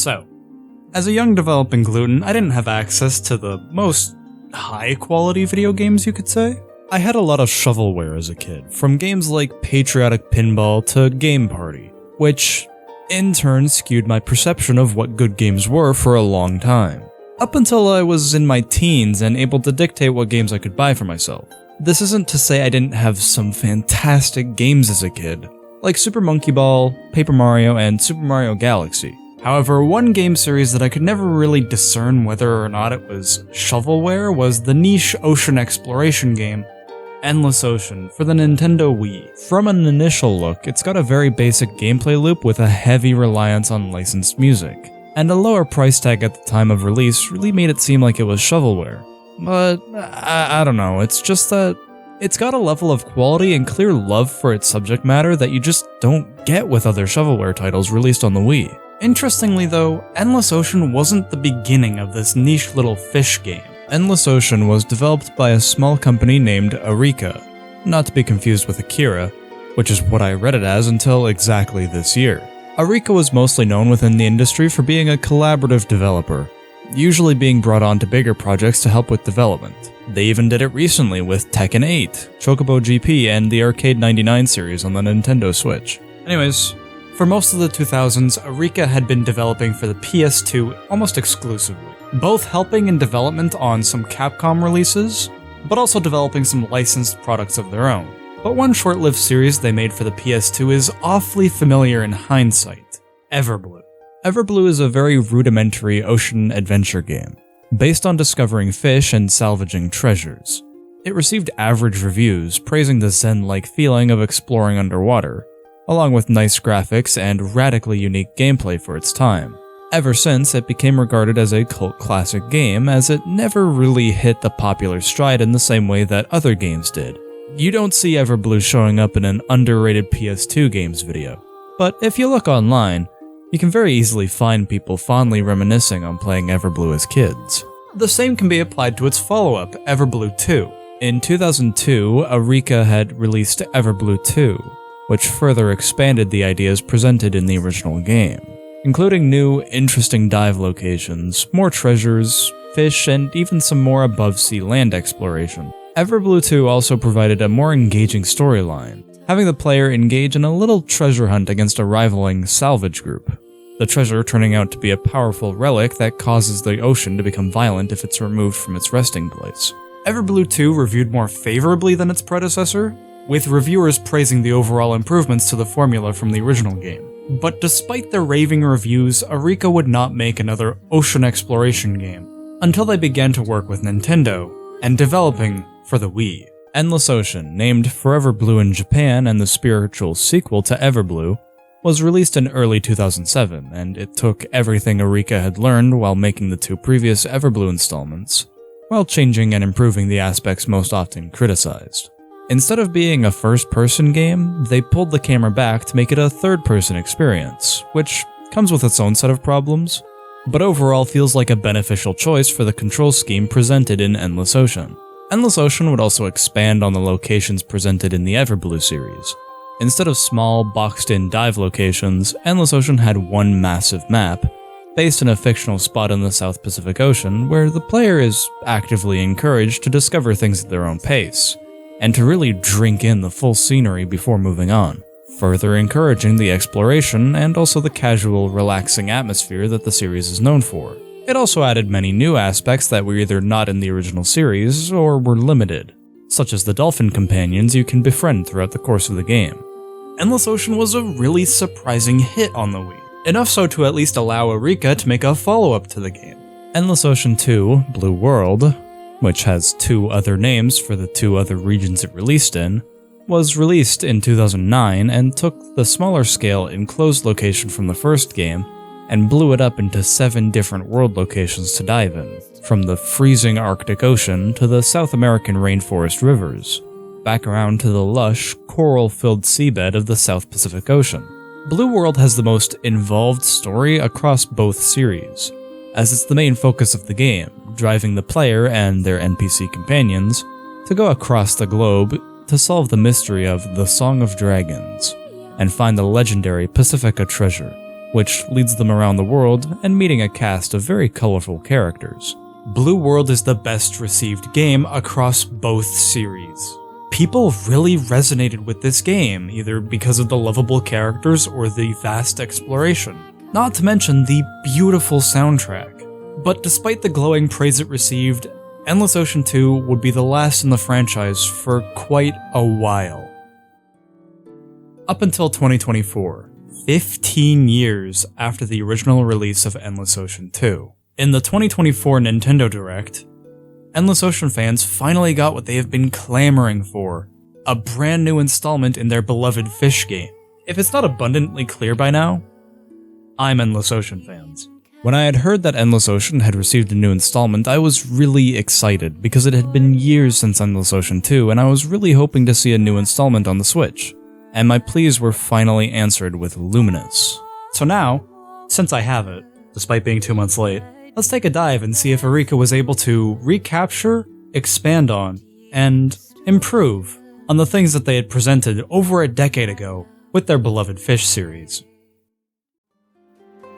So, as a young developing gluten, I didn't have access to the most high-quality video games, you could say. I had a lot of shovelware as a kid, from games like Patriotic Pinball to Game Party, which in turn skewed my perception of what good games were for a long time, up until I was in my teens and able to dictate what games I could buy for myself. This isn't to say I didn't have some fantastic games as a kid, like Super Monkey Ball, Paper Mario, and Super Mario Galaxy. However, one game series that I could never really discern whether or not it was shovelware was the niche ocean exploration game, Endless Ocean, for the Nintendo Wii. From an initial look, it's got a very basic gameplay loop with a heavy reliance on licensed music, and a lower price tag at the time of release really made it seem like it was shovelware. But, I don't know, it's just that it's got a level of quality and clear love for its subject matter that you just don't get with other shovelware titles released on the Wii. Interestingly though, Endless Ocean wasn't the beginning of this niche little fish game. Endless Ocean was developed by a small company named Arika, not to be confused with Akira, which is what I read it as until exactly this year. Arika was mostly known within the industry for being a collaborative developer, usually being brought on to bigger projects to help with development. They even did it recently with Tekken 8, Chocobo GP, and the Arcade 99 series on the Nintendo Switch. Anyways, for most of the 2000s, Arika had been developing for the PS2 almost exclusively, both helping in development on some Capcom releases, but also developing some licensed products of their own. But one short-lived series they made for the PS2 is awfully familiar in hindsight: Everblue. Everblue is a very rudimentary ocean adventure game, based on discovering fish and salvaging treasures. It received average reviews, praising the zen-like feeling of exploring underwater, along with nice graphics and radically unique gameplay for its time. Ever since, it became regarded as a cult classic game, as it never really hit the popular stride in the same way that other games did. You don't see Everblue showing up in an underrated PS2 games video, but if you look online, you can very easily find people fondly reminiscing on playing Everblue as kids. The same can be applied to its follow-up, Everblue 2. In 2002, Arika had released Everblue 2, which further expanded the ideas presented in the original game, including new, interesting dive locations, more treasures, fish, and even some more above-sea land exploration. Everblue 2 also provided a more engaging storyline, having the player engage in a little treasure hunt against a rivaling salvage group, the treasure turning out to be a powerful relic that causes the ocean to become violent if it's removed from its resting place. Everblue 2 reviewed more favorably than its predecessor, with reviewers praising the overall improvements to the formula from the original game. But despite the raving reviews, Arika would not make another ocean exploration game until they began to work with Nintendo and developing for the Wii. Endless Ocean, named Forever Blue in Japan and the spiritual sequel to Everblue, was released in early 2007, and it took everything Arika had learned while making the two previous Everblue installments, while changing and improving the aspects most often criticized. Instead of being a first-person game, they pulled the camera back to make it a third-person experience, which comes with its own set of problems, but overall feels like a beneficial choice for the control scheme presented in Endless Ocean. Endless Ocean would also expand on the locations presented in the Everblue series. Instead of small, boxed-in dive locations, Endless Ocean had one massive map, based in a fictional spot in the South Pacific Ocean, where the player is actively encouraged to discover things at their own pace, and to really drink in the full scenery before moving on, further encouraging the exploration and also the casual, relaxing atmosphere that the series is known for. It also added many new aspects that were either not in the original series or were limited, such as the dolphin companions you can befriend throughout the course of the game. Endless Ocean was a really surprising hit on the Wii, enough so to at least allow Arika to make a follow-up to the game. Endless Ocean 2, Blue World, which has two other names for the two other regions it released in, was released in 2009 and took the smaller scale enclosed location from the first game and blew it up into 7 different world locations to dive in, from the freezing Arctic Ocean to the South American rainforest rivers, back around to the lush, coral-filled seabed of the South Pacific Ocean. Blue World has the most involved story across both series, as it's the main focus of the game, driving the player and their NPC companions to go across the globe to solve the mystery of the Song of Dragons and find the legendary Pacifica treasure. which leads them around the world and meeting a cast of very colorful characters. Blue World is the best received game across both series. People really resonated with this game, either because of the lovable characters or the vast exploration, not to mention the beautiful soundtrack. But despite the glowing praise it received, Endless Ocean 2 would be the last in the franchise for quite a while. Up until 2024, 15 years after the original release of Endless Ocean 2. In the 2024 Nintendo Direct, Endless Ocean fans finally got what they have been clamoring for, a brand new installment in their beloved fish game. If it's not abundantly clear by now, I'm Endless Ocean fans. When I had heard that Endless Ocean had received a new installment, I was really excited because it had been years since Endless Ocean 2 and I was really hoping to see a new installment on the Switch. And my pleas were finally answered with Luminous. So now, since I have it, despite being 2 months late, let's take a dive and see if Eureka was able to recapture, expand on, and improve on the things that they had presented over a decade ago with their beloved Fish series.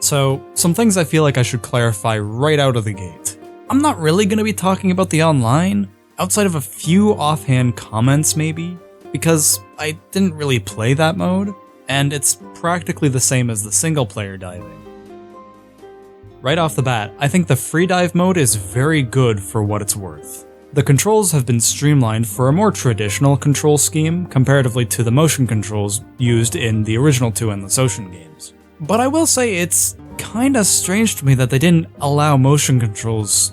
So, some things I feel like I should clarify right out of the gate. I'm not really going to be talking about the online, outside of a few offhand comments maybe, because I didn't really play that mode, and it's practically the same as the single-player diving. Right off the bat, I think the free dive mode is very good for what it's worth. The controls have been streamlined for a more traditional control scheme comparatively to the motion controls used in the original two Endless Ocean games. But I will say it's kinda strange to me that they didn't allow motion controls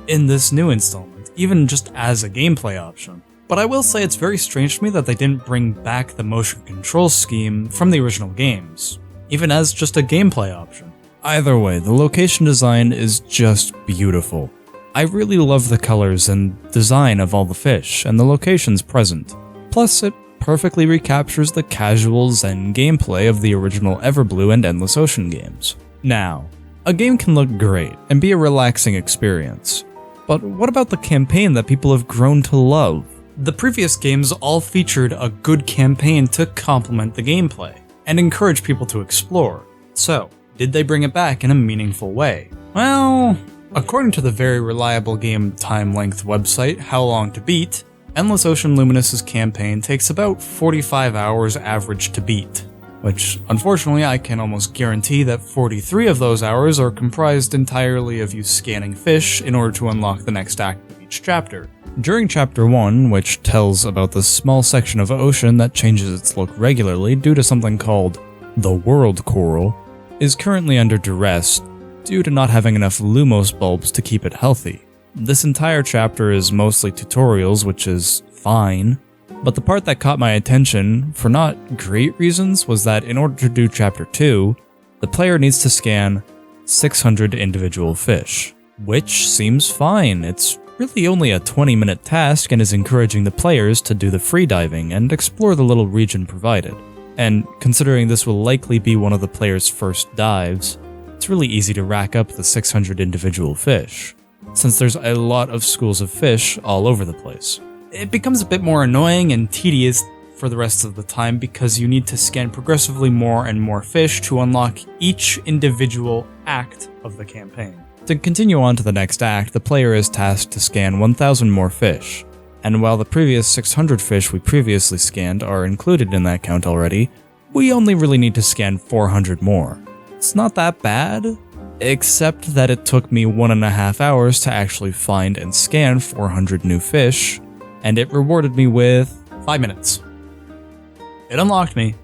in this new installment, even just as a gameplay option. But I will say it's very strange to me that they didn't bring back the motion control scheme from the original games, even as just a gameplay option. Either way, the location design is just beautiful. I really love the colors and design of all the fish and the locations present. Plus, it perfectly recaptures the casual zen gameplay of the original Everblue and Endless Ocean games. Now, a game can look great and be a relaxing experience, but what about the campaign that people have grown to love? The previous games all featured a good campaign to complement the gameplay and encourage people to explore. So, did they bring it back in a meaningful way? Well, according to the very reliable game time length website How Long to Beat, Endless Ocean Luminous's campaign takes about 45 hours average to beat, which unfortunately I can almost guarantee that 43 of those hours are comprised entirely of you scanning fish in order to unlock the next act of each chapter. During Chapter 1, which tells about the small section of ocean that changes its look regularly due to something called the World Coral, is currently under duress due to not having enough Lumos bulbs to keep it healthy. This entire chapter is mostly tutorials, which is fine, but the part that caught my attention, for not great reasons, was that in order to do Chapter 2, the player needs to scan 600 individual fish, which seems fine. It's really only a 20-minute task and is encouraging the players to do the free diving and explore the little region provided. And considering this will likely be one of the player's first dives, it's really easy to rack up the 600 individual fish, since there's a lot of schools of fish all over the place. It becomes a bit more annoying and tedious for the rest of the time because you need to scan progressively more and more fish to unlock each individual act of the campaign. To continue on to the next act, the player is tasked to scan 1,000 more fish, and while the previous 600 fish we previously scanned are included in that count already, we only really need to scan 400 more. It's not that bad, except that it took me 1.5 hours to actually find and scan 400 new fish, and it rewarded me with 5 minutes. It unlocked me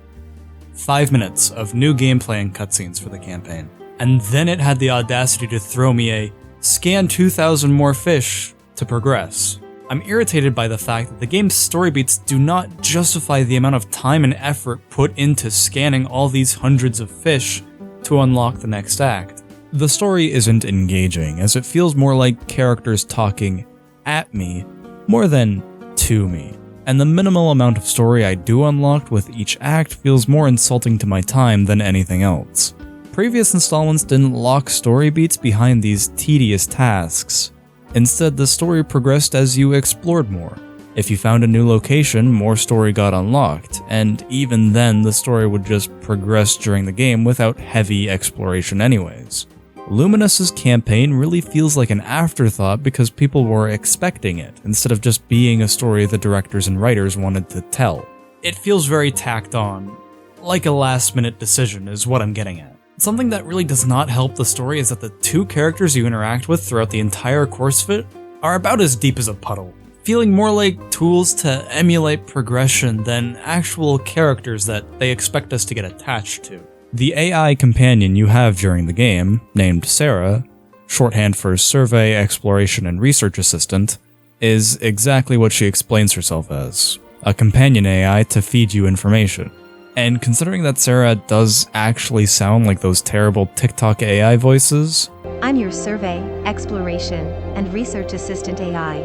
5 minutes of new gameplay and cutscenes for the campaign. And then it had the audacity to throw me a scan 2,000 more fish to progress. I'm irritated by the fact that the game's story beats do not justify the amount of time and effort put into scanning all these hundreds of fish to unlock the next act. The story isn't engaging, as it feels more like characters talking at me more than to me. And the minimal amount of story I do unlock with each act feels more insulting to my time than anything else. Previous installments didn't lock story beats behind these tedious tasks. Instead, the story progressed as you explored more. If you found a new location, more story got unlocked, and even then the story would just progress during the game without heavy exploration anyways. Luminous's campaign really feels like an afterthought because people were expecting it, instead of just being a story the directors and writers wanted to tell. It feels very tacked on, like a last-minute decision is what I'm getting at. Something that really does not help the story is that the two characters you interact with throughout the entire course of it are about as deep as a puddle, feeling more like tools to emulate progression than actual characters that they expect us to get attached to. The AI companion you have during the game, named Sarah, shorthand for Survey, Exploration, and Research Assistant, is exactly what she explains herself as, a companion AI to feed you information. And considering that Sarah does actually sound like those terrible TikTok AI voices, I'm your Survey, Exploration, and Research Assistant AI.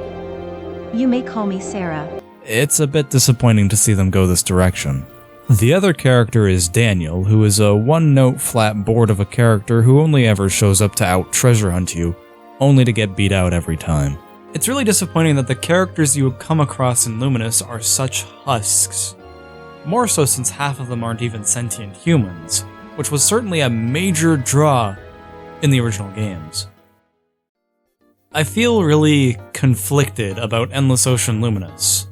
You may call me Sarah. It's a bit disappointing to see them go this direction. The other character is Daniel, who is a one-note flat board of a character who only ever shows up to out-treasure hunt you, only to get beat out every time. It's really disappointing that the characters you come across in Luminous are such husks. More so since half of them aren't even sentient humans, which was certainly a major draw in the original games. I feel really conflicted about Endless Ocean Luminous.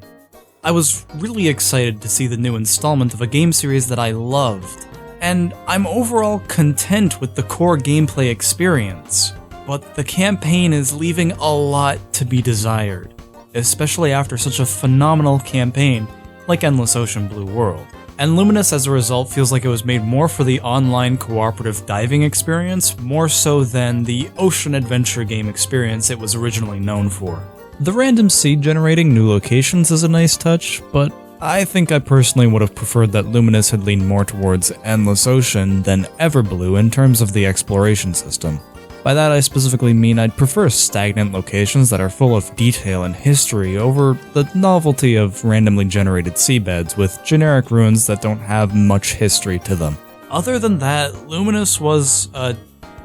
I was really excited to see the new installment of a game series that I loved, and I'm overall content with the core gameplay experience, but the campaign is leaving a lot to be desired, especially after such a phenomenal campaign like Endless Ocean Blue World. And Luminous as a result feels like it was made more for the online cooperative diving experience, more so than the ocean adventure game experience it was originally known for. The random seed generating new locations is a nice touch, but I think I personally would have preferred that Luminous had leaned more towards Endless Ocean than Everblue in terms of the exploration system. By that I specifically mean I'd prefer stagnant locations that are full of detail and history over the novelty of randomly generated seabeds with generic ruins that don't have much history to them. Other than that, Luminous was a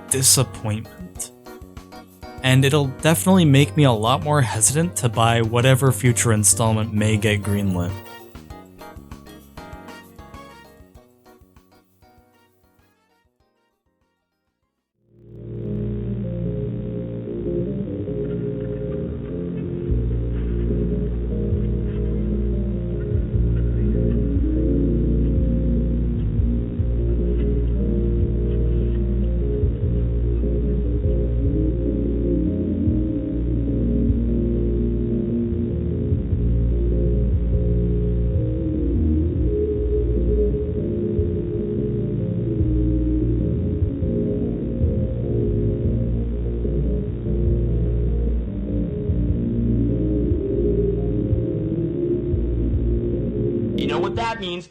disappointment. And it'll definitely make me a lot more hesitant to buy whatever future installment may get greenlit. You know what that means?